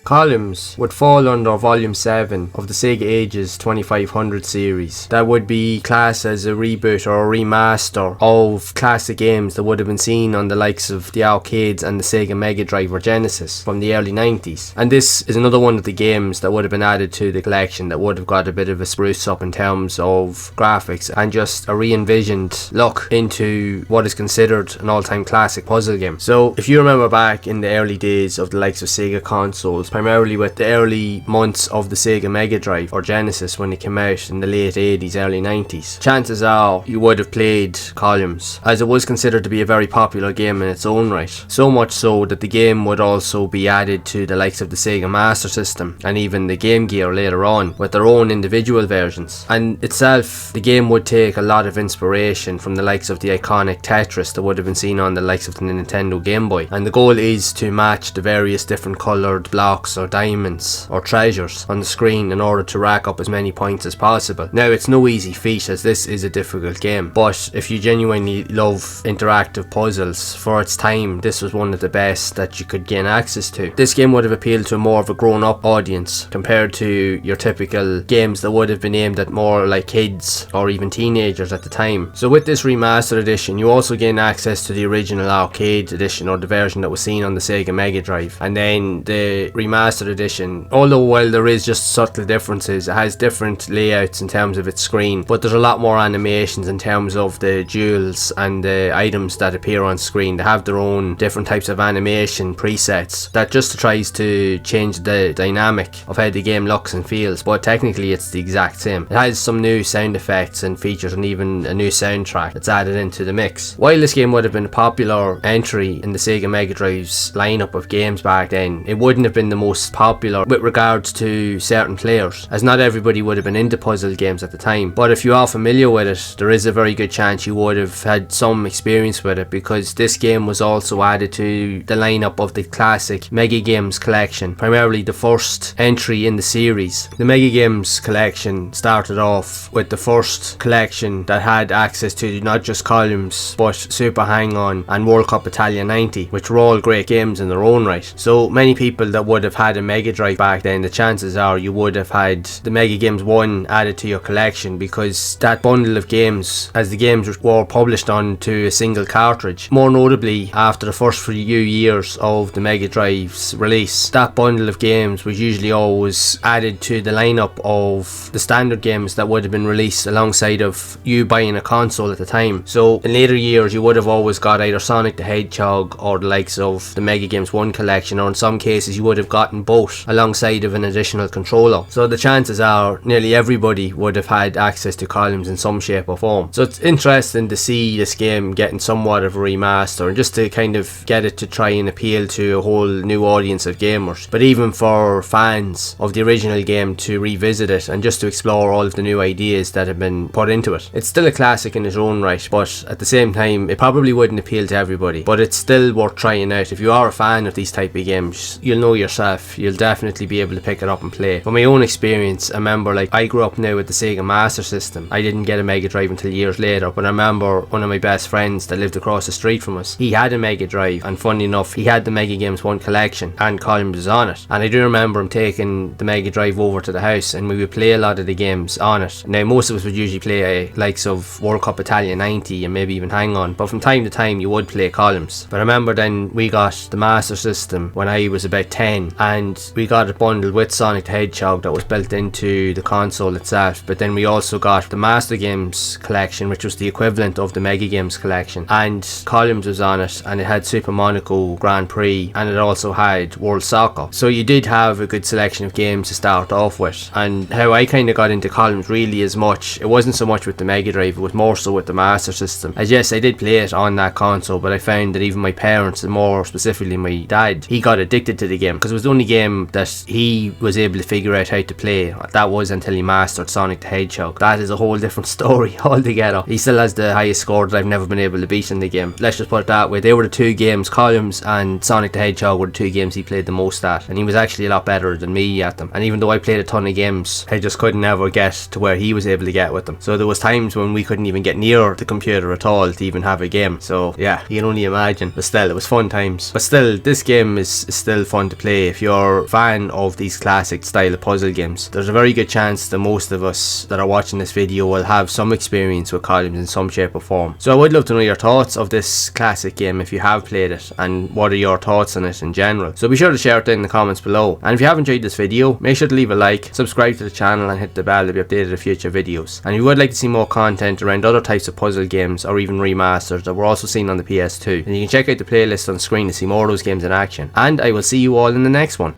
Columns would fall under Volume 7 of the SEGA Ages 2500 series. That would be classed as a reboot or a remaster of classic games that would have been seen on the likes of the arcades and the Sega Mega Drive or Genesis from the early 90s. And this is another one of the games that would have been added to the collection that would have got a bit of a spruce up in terms of graphics and just a re-envisioned look into what is considered an all-time classic puzzle game. So if you remember back in the early days of the likes of Sega consoles, primarily with the early months of the Sega Mega Drive or Genesis when it came out in the late 80s, early 90s, chances are you would have played Columns, as it was considered to be a very popular game in its own right. So much so that the game would also be added to the likes of the Sega Master System and even the Game Gear later on with their own individual versions. And itself, the game would take a lot of inspiration from the likes of the iconic Tetris that would have been seen on the likes of the Nintendo Game Boy. And the goal is to match the various different coloured blocks or diamonds or treasures on the screen in order to rack up as many points as possible. Now, it's no easy feat as this is a difficult game, but if you genuinely love interactive puzzles, for its time this was one of the best that you could gain access to. This game would have appealed to more of a grown-up audience compared to your typical games that would have been aimed at more like kids or even teenagers at the time. So with this remastered edition, you also gain access to the original arcade edition or the version that was seen on the Sega Mega Drive, and then the remastered edition, although while there is just subtle differences, it has different layouts in terms of its screen, but there's a lot more animations in terms of the jewels and the items that appear on screen. They have their own different types of animation presets that just tries to change the dynamic of how the game looks and feels, but technically it's the exact same. It has some new sound effects and features and even a new soundtrack that's added into the mix. While this game would have been a popular entry in the Sega Mega Drive's lineup of games back then, it wouldn't have been the most popular with regards to certain players, as not everybody would have been into puzzle games at the time. But if you are familiar with it, there is a very good chance you would have had some experience with it, because this game was also added to the lineup of the classic Mega Games collection, primarily the first entry in the series. The Mega Games collection started off with the first collection that had access to not just Columns but Super Hang-On and World Cup Italia 90, which were all great games in their own right. So many people that would have had a Mega Drive back then, the chances are you would have had the Mega Games 1 added to your collection, because that bundle of games, as the games were published onto a single cartridge, more notably after the first few years of the Mega Drive's release, that bundle of games was usually always added to the lineup of the standard games that would have been released alongside of you buying a console at the time. So in later years you would have always got either Sonic the Hedgehog or the likes of the Mega Games 1 collection, or in some cases you would have gotten both alongside of an additional controller. So the chances are nearly everybody would have had access to Columns in some shape or form. So it's interesting to see this game getting somewhat of a remaster, and just to kind of get it to try and appeal to a whole new audience of gamers, but even for fans of the original game to revisit it and just to explore all of the new ideas that have been put into it. It's still a classic in its own right, but at the same time it probably wouldn't appeal to everybody, but it's still worth trying out. If you are a fan of these type of games, you'll know yourself, you'll definitely be able to pick it up and play. From my own experience, I remember, like, I grew up now with the Sega Master System. I didn't get a Mega Drive until years later, but I remember one of my best friends that lived across the street from us, he had a Mega Drive, and funny enough, he had the Mega Games 1 collection and Columns was on it. And I do remember him taking the Mega Drive over to the house and we would play a lot of the games on it. Now most of us would usually play likes of World Cup Italia 90 and maybe even Hang On, but from time to time you would play Columns. But I remember then we got the Master System when I was about 10, and we got it bundled with Sonic the Hedgehog that was built into the console itself. But then we also got the Master Games collection, which was the equivalent of the Mega Games collection, and Columns was on it, and it had Super Monaco Grand Prix, and it also had World Soccer. So you did have a good selection of games to start off with. And how I kind of got into Columns really as much, it wasn't so much with the Mega Drive, it was more so with the Master System. As yes, I did play it on that console, but I found that even my parents, and more specifically my dad, he got addicted to the game because it was the only game that he was able to figure out how to play. That was until he mastered Sonic the Hedgehog. That is a whole different story altogether. He still has the highest score that I've never been able to beat in the game. Let's just put it that way. They were the two games, Columns and Sonic the Hedgehog were the two games he played the most at, and he was actually a lot better than me at them. And even though I played a ton of games, I just couldn't ever get to where he was able to get with them. So there was times when we couldn't even get near the computer at all to even have a game. So yeah, you can only imagine. But still, it was fun times. But still, this game is still fun to play if you're a fan of these classic style of puzzle games, there's a very good chance that most of us that are watching this video will have some experience with columns in some shape or form. So I would love to know your thoughts of this classic game if you have played it, and what are your thoughts on it in general. So be sure to share it down in the comments below, and if you have enjoyed this video, make sure to leave a like, subscribe to the channel and hit the bell to be updated of future videos. And if you would like to see more content around other types of puzzle games or even remasters that were also seen on the PS2, then you can check out the playlist on screen to see more of those games in action. And I will see you all in the next one.